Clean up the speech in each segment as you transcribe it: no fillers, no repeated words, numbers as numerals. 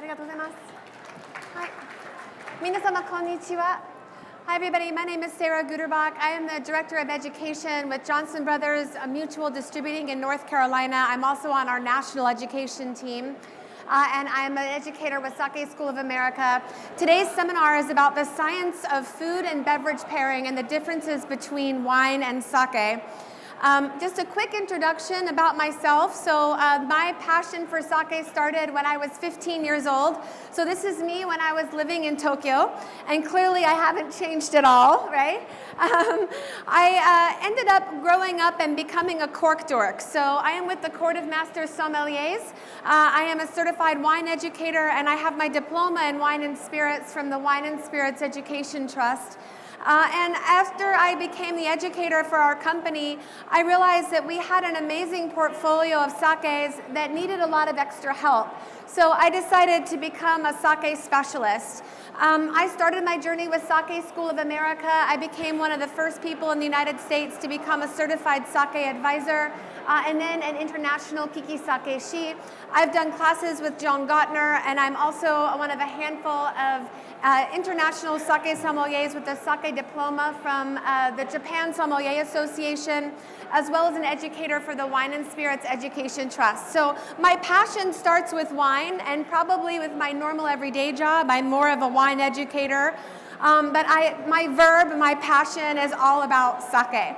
りがとうございます。はい。皆様こんにちは。Hi everybody, my name is Sara Guterbock. I am the Director of Education with Johnson Brothers Mutual Distributing in North Carolina. I'm also on our national education team. And I'm an educator with Sake School of America. Today's seminar is about the science of food and beverage pairing and the differences between wine and sake. Just a quick introduction about myself. So my passion for sake started when I was 15 years old. So this is me when I was living in Tokyo. And clearly I haven't changed at all, right? I ended up growing up and becoming a cork dork. So I am with the Court of Master Sommeliers. I am a certified wine educator, and I have my diploma in wine and spirits from the Wine and Spirits Education Trust. And after I became the educator for our company, I realized that we had an amazing portfolio of sakes that needed a lot of extra help. So I decided to become a sake specialist. I started my journey with Sake School of America. I became one of the first people in the United States to become a certified sake advisor, and then an international kiki sake shi. I've done classes with John Gottner, and I'm also one of a handful of international sake sommeliers with the sake diploma from the Japan Sommelier Association, as well as an educator for the Wine and Spirits Education Trust. So my passion starts with wine, and probably with my normal everyday job, I'm more of a wine educator. But my passion is all about sake.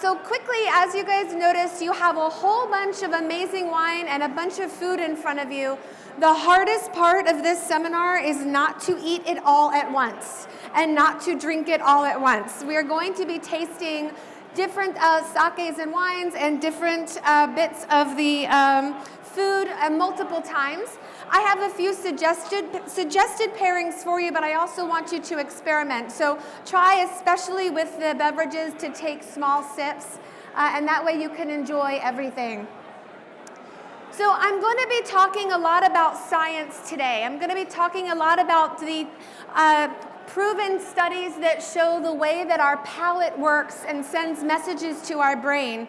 So quickly, as you guys notice, you have a whole bunch of amazing wine and a bunch of food in front of you. The hardest part of this seminar is not to eat it all at once and not to drink it all at once. We are going to be tasting different sakes and wines and different bits of the food multiple times. I have a few suggested pairings for you, but I also want you to experiment. So try, especially with the beverages, to take small sips, and that way you can enjoy everything. So I'm going to be talking a lot about science today. I'm going to be talking a lot about the proven studies that show the way that our palate works and sends messages to our brain.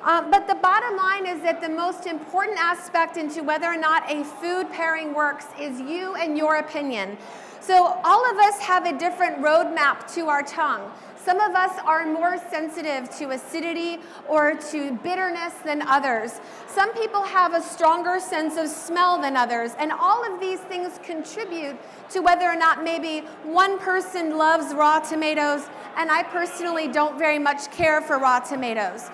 But the bottom line is that the most important aspect into whether or not a food pairing works is you and your opinion. So all of us have a different roadmap to our tongue. Some of us are more sensitive to acidity or to bitterness than others. Some people have a stronger sense of smell than others. And all of these things contribute to whether or not maybe one person loves raw tomatoes and I personally don't very much care for raw tomatoes.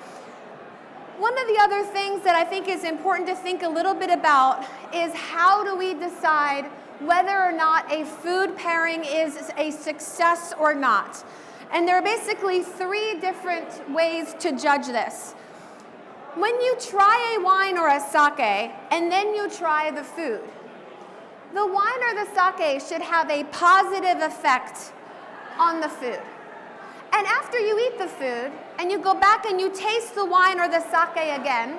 One of the other things that I think is important to think a little bit about is how do we decide whether or not a food pairing is a success or not. And there are basically three different ways to judge this. When you try a wine or a sake, and then you try the food, the wine or the sake should have a positive effect on the food. And after you eat the food, and you go back and you taste the wine or the sake again,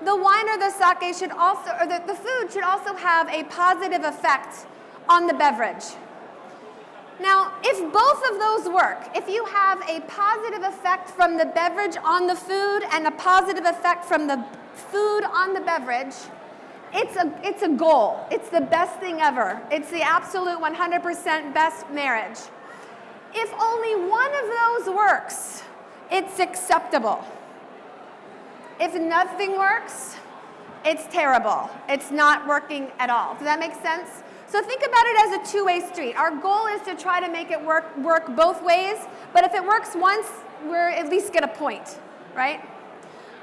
the wine or the sake should also, or the food should also have a positive effect on the beverage. Now, if both of those work, if you have a positive effect from the beverage on the food and a positive effect from the food on the beverage, it's a goal. It's the best thing ever. It's the absolute 100% best marriage. If only one of those works, it's acceptable. If nothing works, it's terrible. It's not working at all. Does that make sense? So think about it as a two-way street. Our goal is to try to make it work both ways, but if it works once, we're at least get a point, right?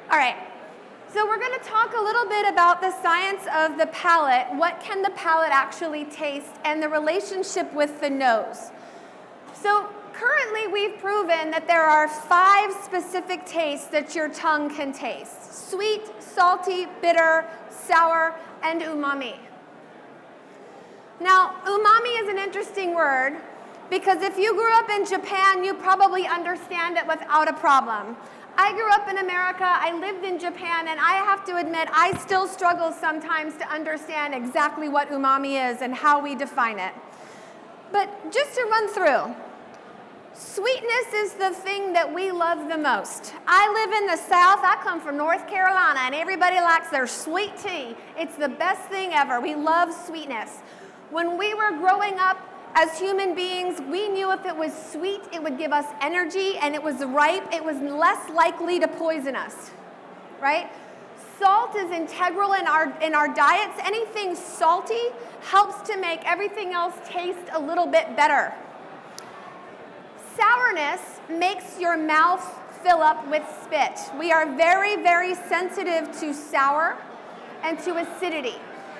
All right. So we're going to talk a little bit about the science of the palate. What can the palate actually taste, and the relationship with the nose. So currently we've proven that there are 5 specific tastes that your tongue can taste: sweet, salty, bitter, sour, and umami. Now, umami is an interesting word because if you grew up in Japan, you probably understand it without a problem. I grew up in America, I lived in Japan, and I have to admit, I still struggle sometimes to understand exactly what umami is and how we define it. But just to run through, Sweetness is the thing that we love the most. I live in the South. I come from North Carolina, and everybody likes their sweet tea. It's the best thing ever. We love sweetness. When we were growing up as human beings, we knew if it was sweet, it would give us energy, and it was ripe, it was less likely to poison us, right? Salt is integral in our diets. Anything salty helps to make everything else taste a little bit better. Sourness makes your mouth fill up with spit. We are very, very sensitive to sour and to acidity.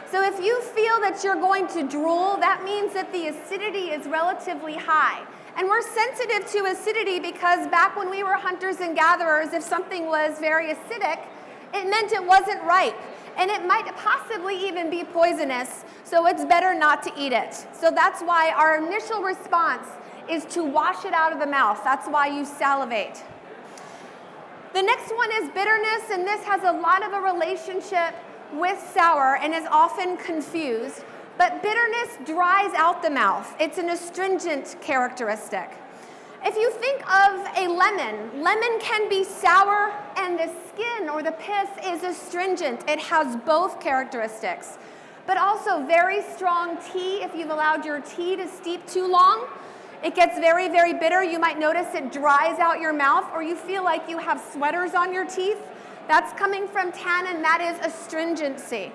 So if you feel that you're going to drool, that means that the acidity is relatively high. And we're sensitive to acidity because back when we were hunters and gatherers, if something was very acidic, it meant it wasn't ripe. And it might possibly even be poisonous, so it's better not to eat it. So that's why our initial response is to wash it out of the mouth. That's why you salivate. The next one is bitterness, and this has a lot of a relationship with sour and is often confused. But bitterness dries out the mouth. It's an astringent characteristic. If you think of a lemon can be sour, and the skin or the pith is astringent. It has both characteristics. But also very strong tea, if you've allowed your tea to steep too long, it gets very, very bitter. You might notice it dries out your mouth, or you feel like you have sweaters on your teeth. That's coming from tannin. That is astringency.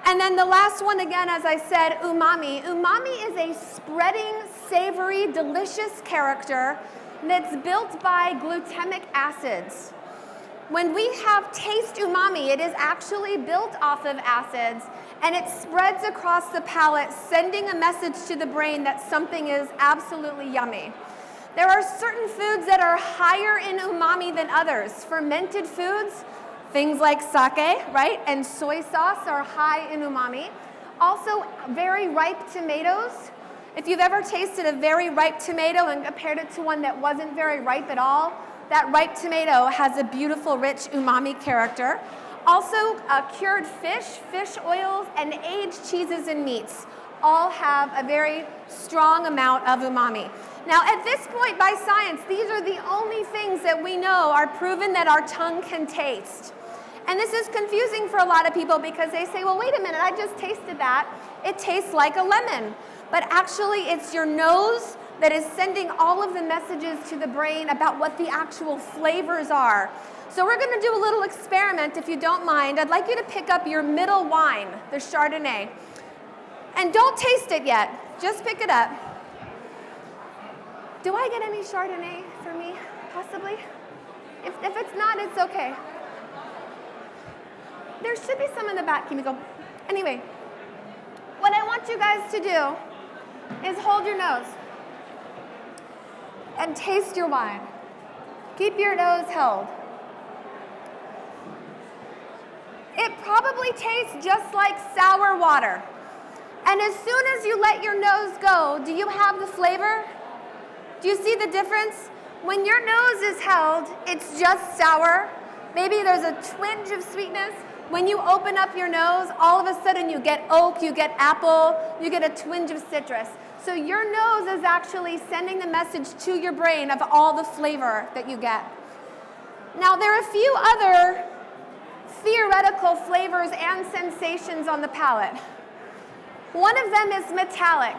And then the last one, again, as I said, umami. Umami is a spreading, savory, delicious character that's built by glutamic acids. When we have taste umami, it is actually built off of acids, and it spreads across the palate, sending a message to the brain that something is absolutely yummy. There are certain foods that are higher in umami than others. Fermented foods, things like sake, right, and soy sauce are high in umami. Also, very ripe tomatoes. If you've ever tasted a very ripe tomato and compared it to one that wasn't very ripe at all, that ripe tomato has a beautiful, rich umami character. Also, cured fish, fish oils, and aged cheeses and meats all have a very strong amount of umami. Now, at this point, by science, these are the only things that we know are proven that our tongue can taste. And this is confusing for a lot of people because they say, well, wait a minute, I just tasted that. It tastes like a lemon. But actually, it's your nose that is sending all of the messages to the brain about what the actual flavors are. So we're going to do a little experiment, if you don't mind. I'd like you to pick up your middle wine, the Chardonnay. And don't taste it yet. Just pick it up. Do I get any Chardonnay for me, possibly? If it's not, it's okay. There should be some in the back, Kimiko. Anyway, what I want you guys to do is hold your nose and taste your wine. Keep your nose held. It probably tastes just like sour water. And as soon as you let your nose go, do you have the flavor? Do you see the difference? When your nose is held, it's just sour. Maybe there's a twinge of sweetness. When you open up your nose, all of a sudden you get oak, you get apple, you get a twinge of citrus. So your nose is actually sending the message to your brain of all the flavor that you get. Now, there are a few other theoretical flavors and sensations on the palate. One of them is metallic.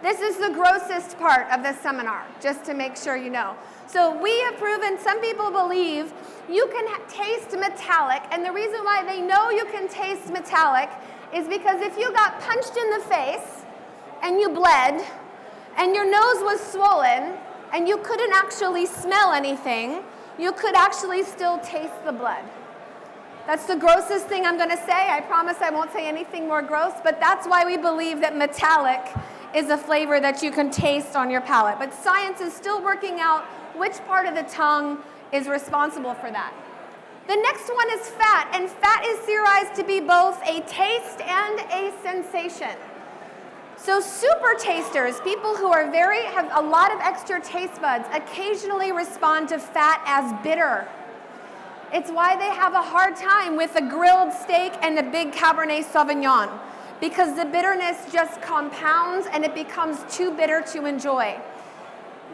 This is the grossest part of this seminar, just to make sure you know. So we have proven, some people believe, you can taste metallic, and the reason why they know you can taste metallic is because if you got punched in the face and you bled and your nose was swollen and you couldn't actually smell anything, you could actually still taste the blood. That's the grossest thing I'm going to say. I promise I won't say anything more gross, but that's why we believe that metallic is a flavor that you can taste on your palate. But science is still working out which part of the tongue is responsible for that. The next one is fat, and fat is theorized to be both a taste and a sensation. So super tasters, people who are have a lot of extra taste buds, occasionally respond to fat as bitter. It's why they have a hard time with a grilled steak and a big Cabernet Sauvignon, because the bitterness just compounds and it becomes too bitter to enjoy.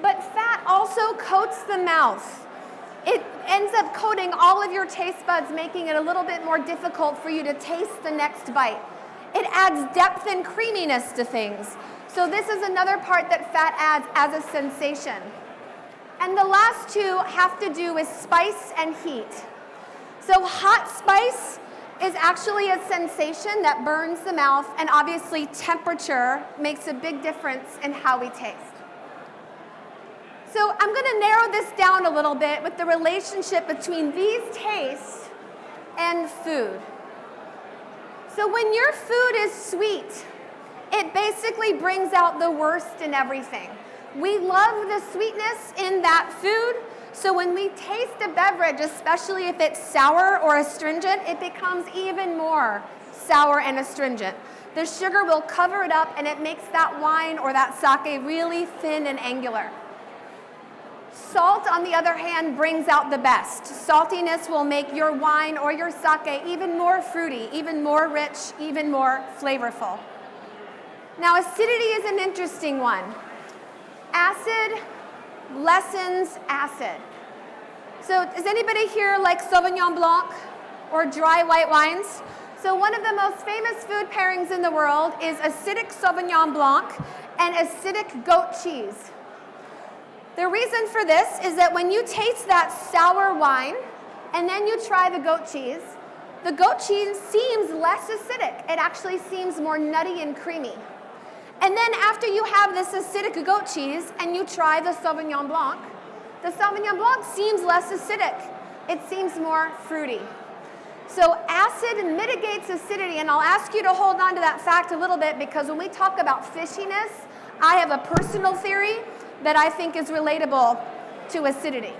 But fat also coats the mouth. It ends up coating all of your taste buds, making it a little bit more difficult for you to taste the next bite. It adds depth and creaminess to things. So this is another part that fat adds as a sensation. And the last two have to do with spice and heat. So hot spice is actually a sensation that burns the mouth, and obviously temperature makes a big difference in how we taste. So I'm going to narrow this down a little bit with the relationship between these tastes and food. So when your food is sweet, it basically brings out the worst in everything. We love the sweetness in that food, so when we taste a beverage, especially if it's sour or astringent, it becomes even more sour and astringent. The sugar will cover it up, and it makes that wine or that sake really thin and angular. Salt, on the other hand, brings out the best. Saltiness will make your wine or your sake even more fruity, even more rich, even more flavorful. Now, acidity is an interesting one. Acid lessens acid. So does anybody here like Sauvignon Blanc or dry white wines? So one of the most famous food pairings in the world is acidic Sauvignon Blanc and acidic goat cheese. The reason for this is that when you taste that sour wine and then you try the goat cheese seems less acidic. It actually seems more nutty and creamy. And then after you have this acidic goat cheese and you try the Sauvignon Blanc seems less acidic. It seems more fruity. So acid mitigates acidity, and I'll ask you to hold on to that fact a little bit, because when we talk about fishiness, I have a personal theory that I think is relatable to acidity.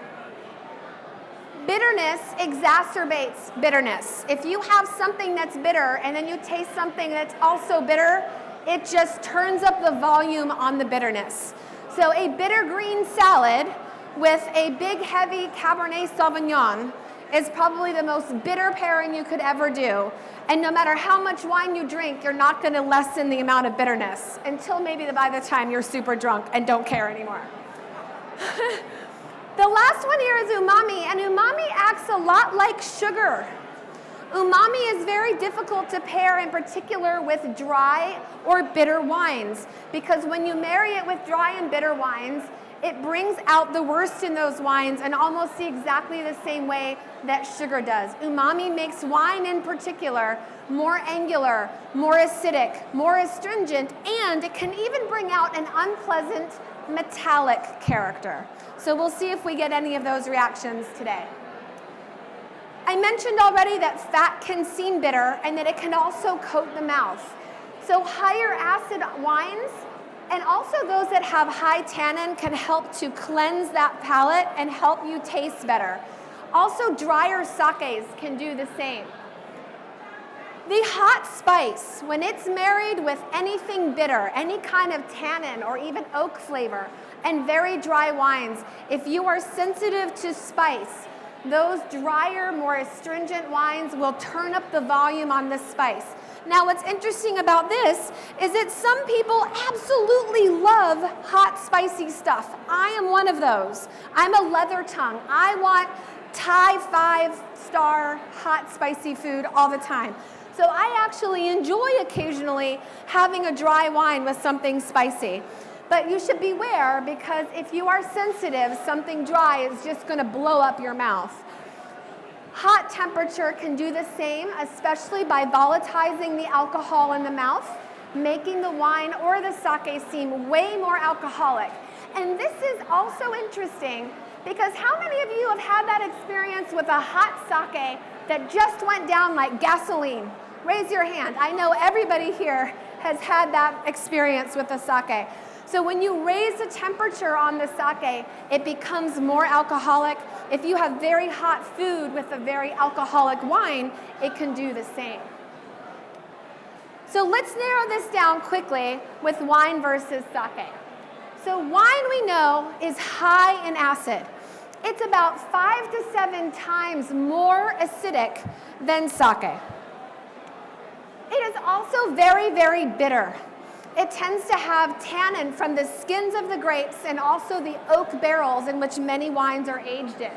Bitterness exacerbates bitterness. If you have something that's bitter and then you taste something that's also bitter, it just turns up the volume on the bitterness. So a bitter green salad with a big heavy Cabernet Sauvignon is probably the most bitter pairing you could ever do. And no matter how much wine you drink, you're not going to lessen the amount of bitterness until maybe by the time you're super drunk and don't care anymore. The last one here is umami, and umami acts a lot like sugar. Umami is very difficult to pair, in particular with dry or bitter wines, because when you marry it with dry and bitter wines, it brings out the worst in those wines in almost exactly the same way that sugar does. Umami makes wine in particular more angular, more acidic, more astringent, and it can even bring out an unpleasant metallic character. So we'll see if we get any of those reactions today. I mentioned already that fat can seem bitter and that it can also coat the mouth. So higher acid wines and also those that have high tannin can help to cleanse that palate and help you taste better. Also, drier sakes can do the same. The hot spice, when it's married with anything bitter, any kind of tannin or even oak flavor, and very dry wines, if you are sensitive to spice, those drier, more astringent wines will turn up the volume on the spice. Now, what's interesting about this is that some people absolutely love hot, spicy stuff. I am one of those. I'm a leather tongue. I want Thai 5-star hot, spicy food all the time. So I actually enjoy occasionally having a dry wine with something spicy. But you should beware, because if you are sensitive, something dry is just going to blow up your mouth. Hot temperature can do the same, especially by volatilizing the alcohol in the mouth, making the wine or the sake seem way more alcoholic. And this is also interesting, because how many of you have had that experience with a hot sake that just went down like gasoline? Raise your hand. I know everybody here has had that experience with a sake. So when you raise the temperature on the sake, it becomes more alcoholic. If you have very hot food with a very alcoholic wine, it can do the same. So let's narrow this down quickly with wine versus sake. So wine, we know, is high in acid. It's about 5 to 7 times more acidic than sake. It is also very, very bitter. It tends to have tannin from the skins of the grapes and also the oak barrels in which many wines are aged in.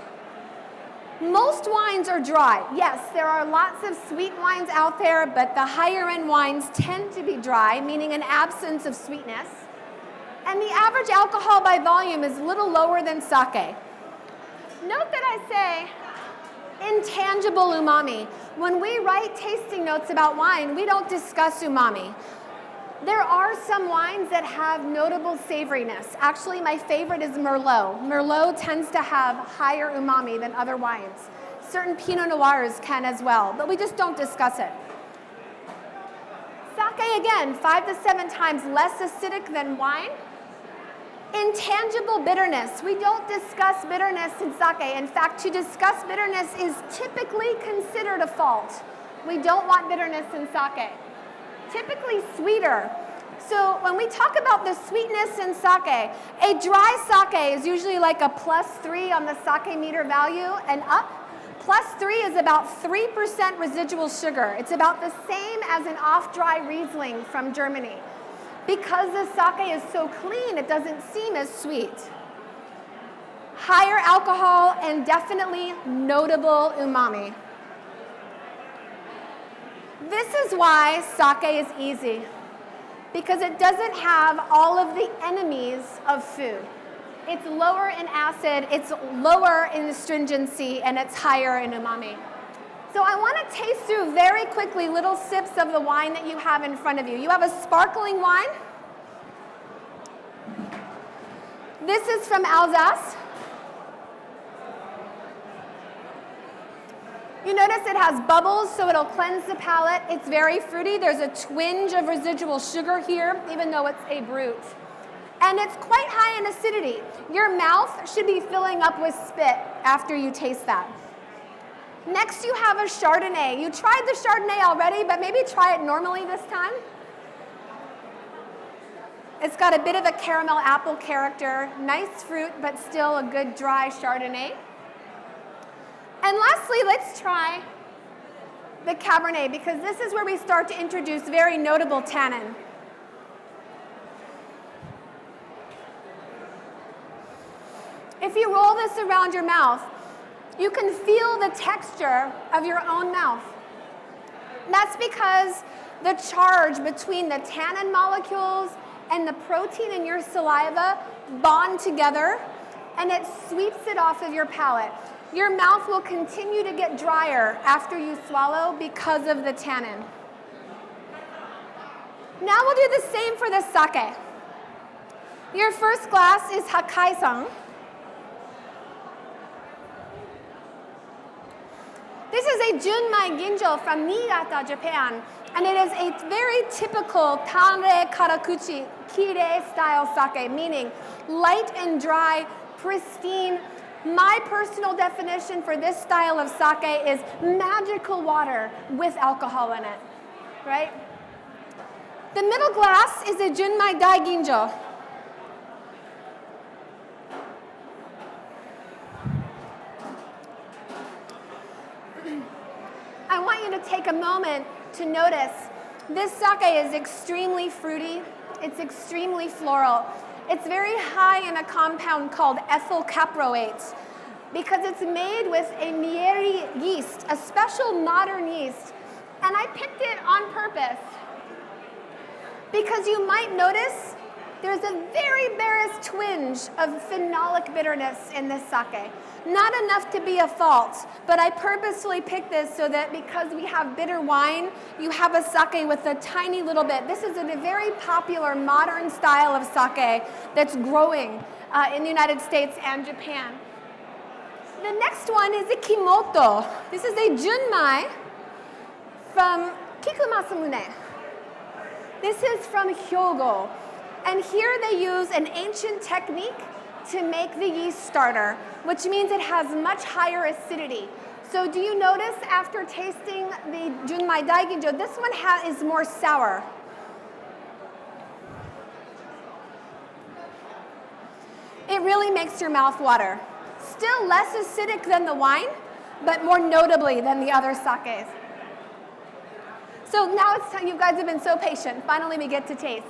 Most wines are dry. Yes, there are lots of sweet wines out there, but the higher end wines tend to be dry, meaning an absence of sweetness. And the average alcohol by volume is a little lower than sake. Note that I say intangible umami. When we write tasting notes about wine, we don't discuss umami. There are some wines that have notable savoriness. Actually, my favorite is Merlot. Merlot tends to have higher umami than other wines. Certain Pinot Noirs can as well, but we just don't discuss it. Sake, again, 5 to 7 times less acidic than wine. Intangible bitterness. We don't discuss bitterness in sake. In fact, to discuss bitterness is typically considered a fault. We don't want bitterness in sake. Typically sweeter. So when we talk about the sweetness in sake, a dry sake is usually like a +3 on the sake meter value and up. +3 is about 3% residual sugar. It's about the same as an off-dry Riesling from Germany. Because the sake is so clean, it doesn't seem as sweet. Higher alcohol and definitely notable umami. This is why sake is easy, because it doesn't have all of the enemies of food. It's lower in acid, it's lower in astringency, and it's higher in umami. So I want to taste through very quickly little sips of the wine that you have in front of you. You have a sparkling wine. This is from Alsace. You notice it has bubbles, so it'll cleanse the palate. It's very fruity. There's a twinge of residual sugar here, even though it's a brut. And it's quite high in acidity. Your mouth should be filling up with spit after you taste that. Next, you have a Chardonnay. You tried the Chardonnay already, but maybe try it normally this time. It's got a bit of a caramel apple character, nice fruit, but still a good dry Chardonnay. And lastly, let's try the Cabernet, because this is where we start to introduce very notable tannin. If you roll this around your mouth, you can feel the texture of your own mouth. That's because the charge between the tannin molecules and the protein in your saliva bond together, and it sweeps it off of your palate. Your mouth will continue to get drier after you swallow because of the tannin. Now we'll do the same for the sake. Your first glass is Hakai-san. This is a Junmai Ginjo from Niigata, Japan, and it is a very typical Tanre Karakuchi Kirei style sake, meaning light and dry, pristine. My personal definition for this style of sake is magical water with alcohol in it, right? The middle glass is a Junmai Daiginjo. I want you to take a moment to notice this sake is extremely fruity. It's extremely floral. It's very high in a compound called ethyl caproate because it's made with a mieri yeast, a special modern yeast. And I picked it on purpose because you might notice there's a very barest twinge of phenolic bitterness in this sake. Not enough to be a fault, but I purposely picked this so that because we have bitter wine, you have a sake with a tiny little bit. This is a very popular modern style of sake that's growing in the United States and Japan. The next one is a Kimoto. This is a Junmai from Kikumasamune. This is from Hyogo. And here they use an ancient technique to make the yeast starter, which means it has much higher acidity. So do you notice after tasting the Junmai Daiginjo, this one is more sour. It really makes your mouth water. Still less acidic than the wine, but more notably than the other sakes. So now it's time, you guys have been so patient. Finally we get to taste.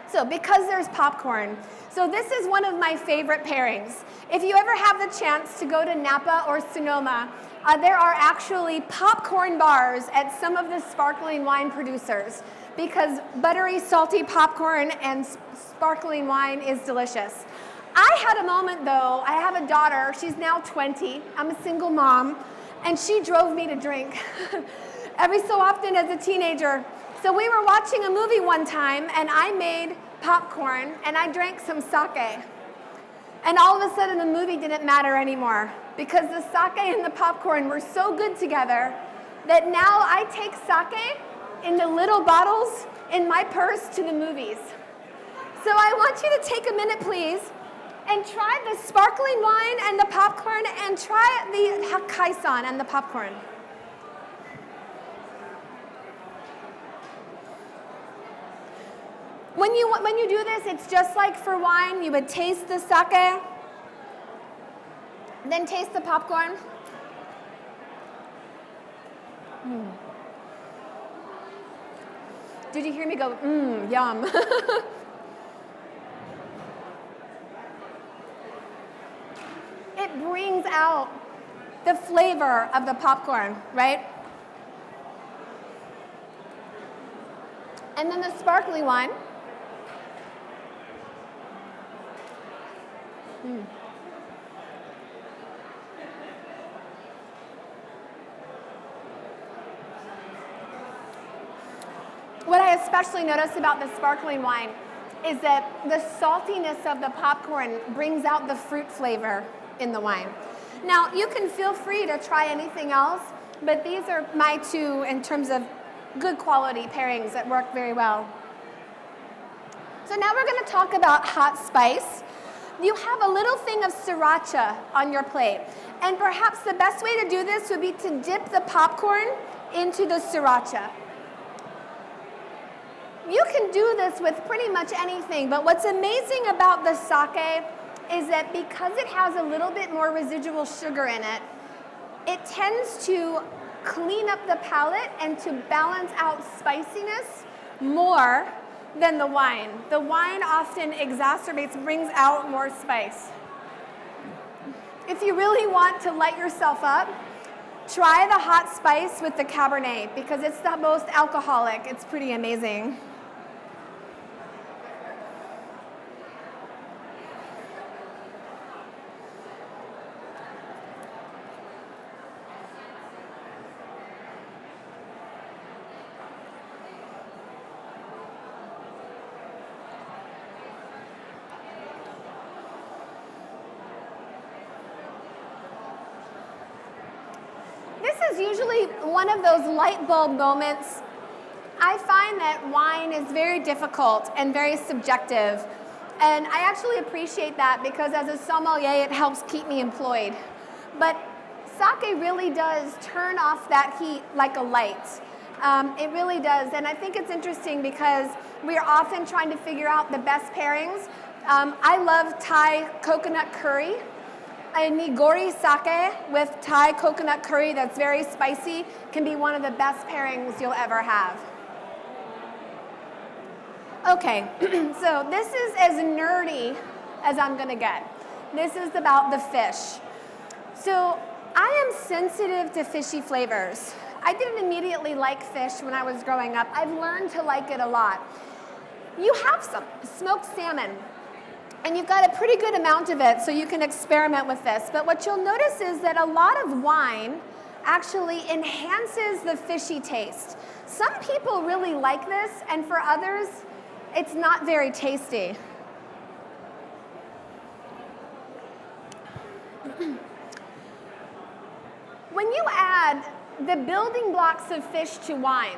So because there's popcorn, so this is one of my favorite pairings. If you ever have the chance to go to Napa or Sonoma, there are actually popcorn bars at some of the sparkling wine producers because buttery, salty popcorn and sparkling wine is delicious. I had a moment though, I have a daughter, she's now 20, I'm a single mom, and she drove me to drink every so often as a teenager. So we were watching a movie one time and I made popcorn and I drank some sake. And all of a sudden the movie didn't matter anymore because the sake and the popcorn were so good together that now I take sake in the little bottles in my purse to the movies. So I want you to take a minute, please, and try the sparkling wine and the popcorn and try the Hokkaisan and the popcorn. When you do this, it's just like for wine. You would taste the sake, then taste the popcorn. Did you hear me go, yum? It brings out the flavor of the popcorn, right? And then the sparkling wine. What I especially notice about the sparkling wine is that the saltiness of the popcorn brings out the fruit flavor in the wine. Now, you can feel free to try anything else, but these are my two in terms of good quality pairings that work very well. So now we're going to talk about hot spice. You have a little thing of sriracha on your plate, and perhaps the best way to do this would be to dip the popcorn into the sriracha. You can do this with pretty much anything, but what's amazing about the sake is that because it has a little bit more residual sugar in it, it tends to clean up the palate and to balance out spiciness more than the wine. The wine often exacerbates, brings out more spice. If you really want to light yourself up, try the hot spice with the Cabernet because it's the most alcoholic. It's pretty amazing. This is usually one of those light bulb moments. I find that wine is very difficult and very subjective. And I actually appreciate that because as a sommelier, it helps keep me employed. But sake really does turn off that heat like a light. It really does. And I think it's interesting because we are often trying to figure out the best pairings. I love Thai coconut curry. A nigori sake with Thai coconut curry that's very spicy can be one of the best pairings you'll ever have. Okay, so this is as nerdy as I'm gonna get. This is about the fish. So I am sensitive to fishy flavors. I didn't immediately like fish when I was growing up. I've learned to like it a lot. You have some smoked salmon, and you've got a pretty good amount of it, so you can experiment with this. But what you'll notice is that a lot of wine actually enhances the fishy taste. Some people really like this, and for others, it's not very tasty. When you add the building blocks of fish to wine,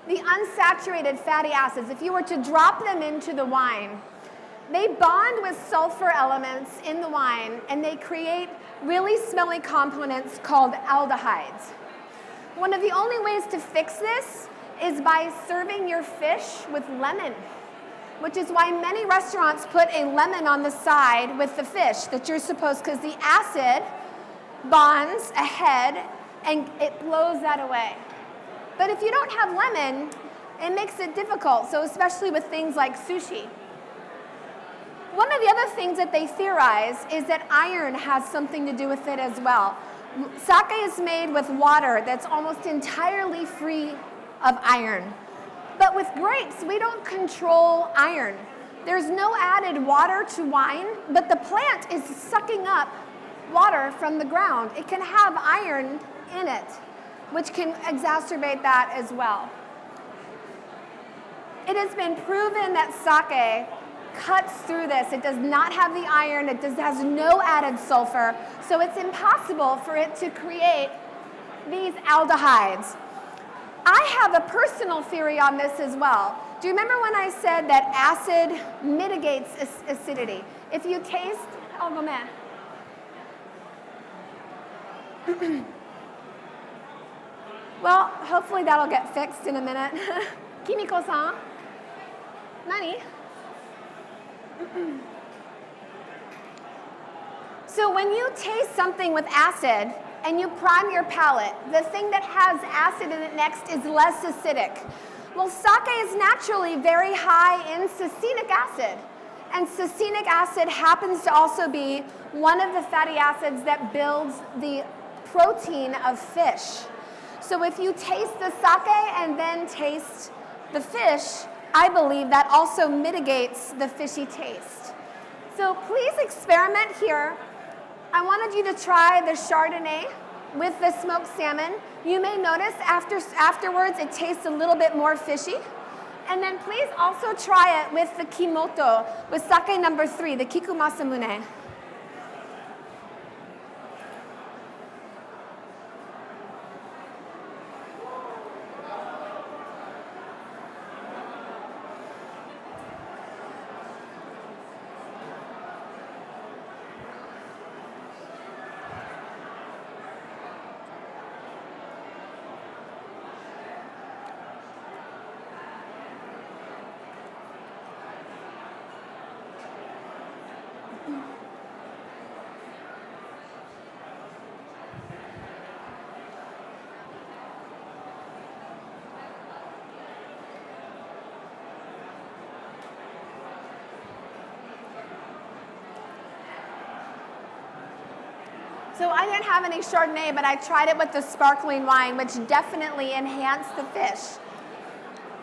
the unsaturated fatty acids, if you were to drop them into the wine, they bond with sulfur elements in the wine, and they create really smelly components called aldehydes. One of the only ways to fix this is by serving your fish with lemon, which is why many restaurants put a lemon on the side with the fish that you're supposed, because the acid bonds ahead and it blows that away. But if you don't have lemon, It makes it difficult, so especially with things like sushi. One of the other things that they theorize is that iron has something to do with it as well. Sake is made with water that's almost entirely free of iron. But with grapes, we don't control iron. There's no added water to wine, but the plant is sucking up water from the ground. It can have iron in it, which can exacerbate that as well. It has been proven that sake cuts through this. It does not have the iron. It has no added sulfur. So it's impossible for it to create these aldehydes. I have a personal theory on this as well. Do you remember when I said that acid mitigates acidity? If you taste, oh, go man. Well, hopefully that'll get fixed in a minute. Kimiko-san? Nani? So when you taste something with acid and you prime your palate, the thing that has acid in it next is less acidic. Well, sake is naturally very high in succinic acid. And succinic acid happens to also be one of the fatty acids that builds the protein of fish. So if you taste the sake and then taste the fish, I believe that also mitigates the fishy taste. So please experiment here. I wanted you to try the Chardonnay with the smoked salmon. You may notice afterwards it tastes a little bit more fishy. And then please also try it with the Kimoto, with sake number 3, the Kikumasamune. So I didn't have any Chardonnay, but I tried it with the sparkling wine, which definitely enhanced the fish.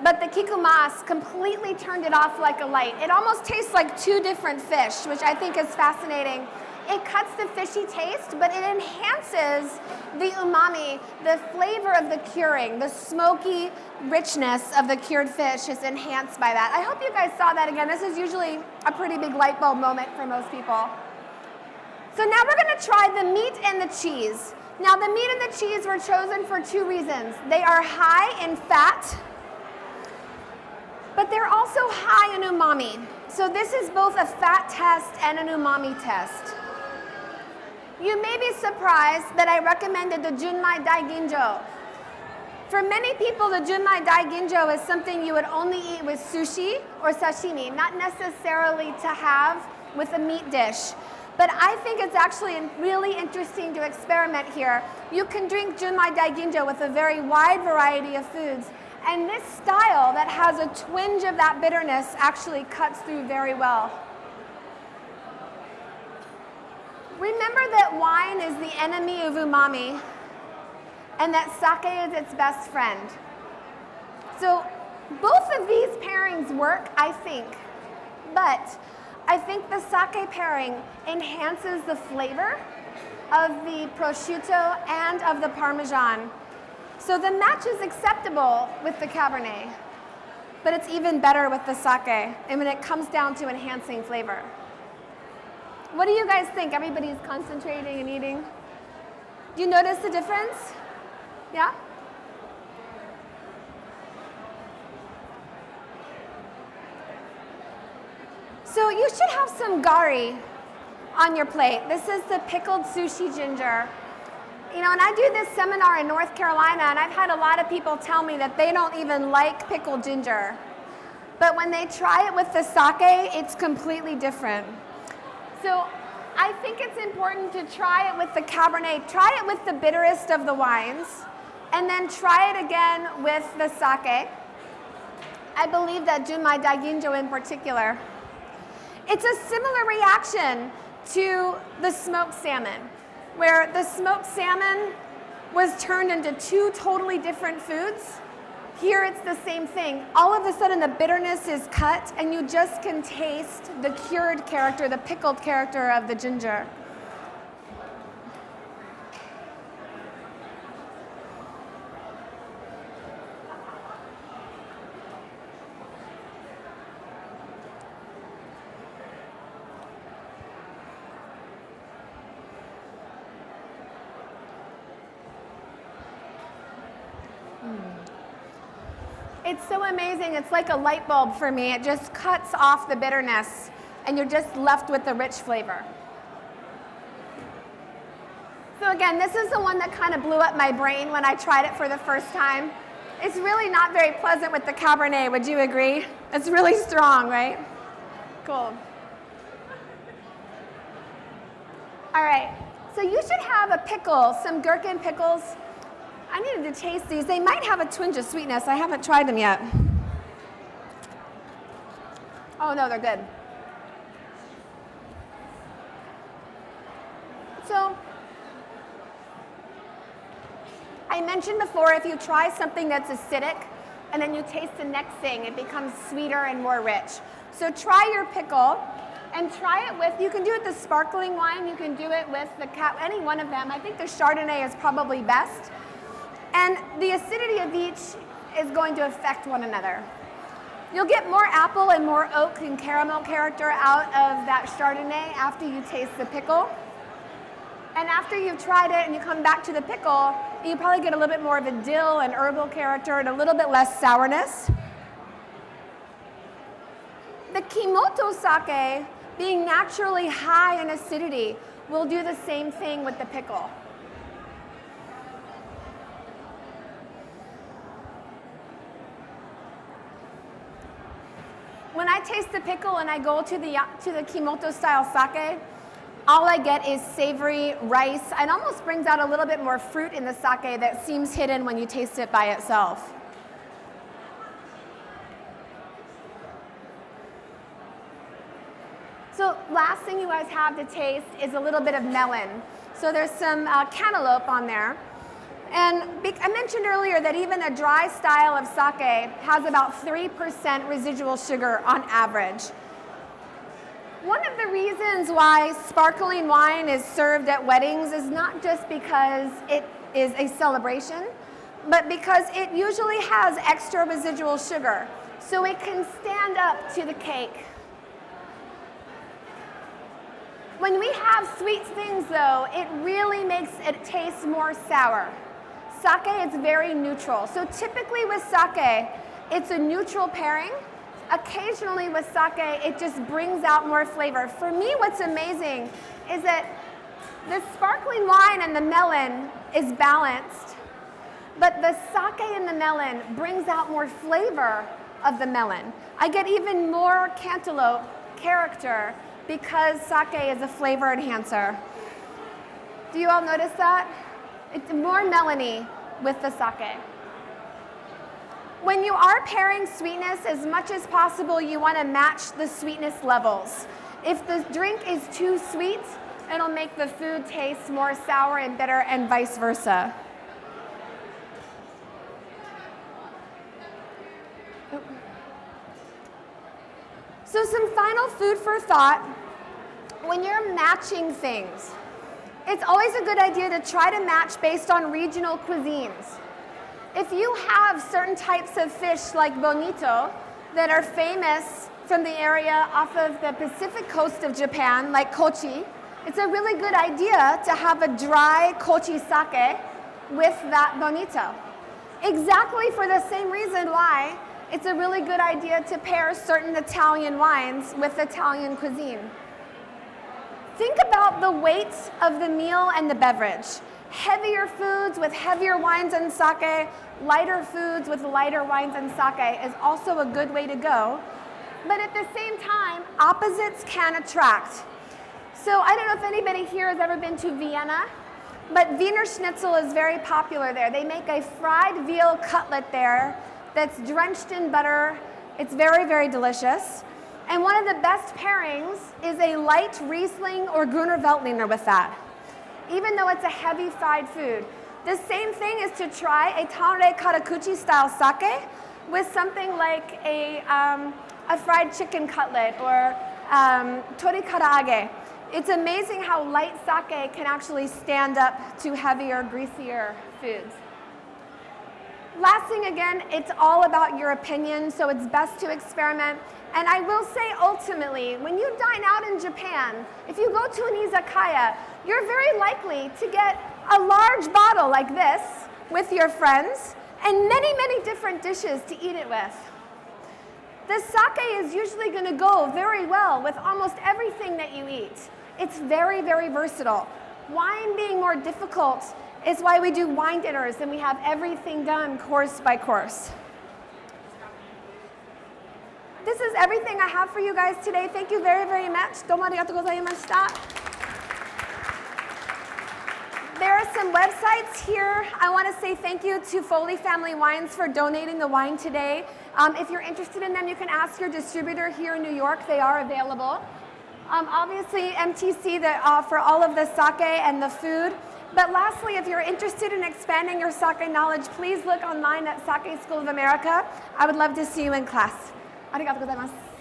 But the Kikumas completely turned it off like a light. It almost tastes like two different fish, which I think is fascinating. It cuts the fishy taste, but it enhances the umami, the flavor of the curing, the smoky richness of the cured fish is enhanced by that. I hope you guys saw that again. This is usually a pretty big light bulb moment for most people. So now we're going to try the meat and the cheese. Now the meat and the cheese were chosen for two reasons. They are high in fat, but they're also high in umami. So this is both a fat test and an umami test. You may be surprised that I recommended the Junmai Daiginjo. For many people, the Junmai Daiginjo is something you would only eat with sushi or sashimi, not necessarily to have with a meat dish. But I think it's actually really interesting to experiment here. You can drink Junmai Daiginjo with a very wide variety of foods. And this style that has a twinge of that bitterness actually cuts through very well. Remember that wine is the enemy of umami and that sake is its best friend. So both of these pairings work, I think, but I think the sake pairing enhances the flavor of the prosciutto and of the Parmesan. So the match is acceptable with the Cabernet, but it's even better with the sake, and when it comes down to enhancing flavor. What do you guys think? Everybody's concentrating and eating. Do you notice the difference? Yeah? So you should have some gari on your plate. This is the pickled sushi ginger. You know, and I do this seminar in North Carolina, and I've had a lot of people tell me that they don't even like pickled ginger. But when they try it with the sake, it's completely different. So I think it's important to try it with the Cabernet. Try it with the bitterest of the wines, and then try it again with the sake. I believe that Junmai Daiginjo in particular. It's a similar reaction to the smoked salmon, where the smoked salmon was turned into two totally different foods. Here it's the same thing. All of a sudden the bitterness is cut and you just can taste the cured character, the pickled character of the ginger. It's so amazing. It's like a light bulb for me. It just cuts off the bitterness, and you're just left with the rich flavor. So again, this is the one that kind of blew up my brain when I tried it for the first time. It's really not very pleasant with the Cabernet, would you agree? It's really strong, right? Cool. All right, so you should have a pickle, some gherkin pickles. I needed to taste these. They might have a twinge of sweetness. I haven't tried them yet. Oh no, they're good. So, I mentioned before, if you try something that's acidic and then you taste the next thing, it becomes sweeter and more rich. So try your pickle and try it with, you can do it with the sparkling wine, you can do it with any one of them. I think the Chardonnay is probably best. And the acidity of each is going to affect one another. You'll get more apple and more oak and caramel character out of that Chardonnay after you taste the pickle. And after you've tried it and you come back to the pickle, you probably get a little bit more of a dill and herbal character and a little bit less sourness. The Kimoto sake, being naturally high in acidity, will do the same thing with the pickle. When I taste the pickle and I go to the Kimoto style sake, all I get is savory rice. It almost brings out a little bit more fruit in the sake that seems hidden when you taste it by itself. So last thing you guys have to taste is a little bit of melon. So there's some cantaloupe on there. And I mentioned earlier that even a dry style of sake has about 3% residual sugar on average. One of the reasons why sparkling wine is served at weddings is not just because it is a celebration, but because it usually has extra residual sugar, so it can stand up to the cake. When we have sweet things, though, it really makes it taste more sour. Sake is very neutral. So typically with sake, it's a neutral pairing. Occasionally with sake, it just brings out more flavor. For me, what's amazing is that the sparkling wine and the melon is balanced, but the sake and the melon brings out more flavor of the melon. I get even more cantaloupe character because sake is a flavor enhancer. Do you all notice that? It's more melony with the sake. When you are pairing sweetness, as much as possible, you want to match the sweetness levels. If the drink is too sweet, it'll make the food taste more sour and bitter, and vice versa. So some final food for thought. When you're matching things, it's always a good idea to try to match based on regional cuisines. If you have certain types of fish like bonito that are famous from the area off of the Pacific coast of Japan, like kochi, it's a really good idea to have a dry kochi sake with that bonito. Exactly for the same reason why it's a really good idea to pair certain Italian wines with Italian cuisine. Think about the weight of the meal and the beverage. Heavier foods with heavier wines and sake, lighter foods with lighter wines and sake is also a good way to go. But at the same time, opposites can attract. So I don't know if anybody here has ever been to Vienna, but Wiener Schnitzel is very popular there. They make a fried veal cutlet there that's drenched in butter It's very, very delicious. And one of the best pairings is a light Riesling or Gruner Veltliner with that, even though it's a heavy fried food. The same thing is to try a Tanre Karakuchi style sake with something like a fried chicken cutlet or tori karaage. It's amazing how light sake can actually stand up to heavier, greasier foods. Last thing again, it's all about your opinion, so it's best to experiment. And I will say ultimately, when you dine out in Japan, if you go to an izakaya, you're very likely to get a large bottle like this with your friends and many, many different dishes to eat it with. The sake is usually going to go very well with almost everything that you eat. It's very, very versatile. Wine being more difficult is why we do wine dinners and we have everything done course by course. This is everything I have for you guys today. Thank you very, very much. Domo arigatou gozaimashita. There are some websites here. I want to say thank you to Foley Family Wines for donating the wine today. If you're interested in them, you can ask your distributor here in New York. They are available. Obviously, MTC for all of the sake and the food. But lastly, if you're interested in expanding your sake knowledge, please look online at Sake School of America. I would love to see you in class. ありがとうございます。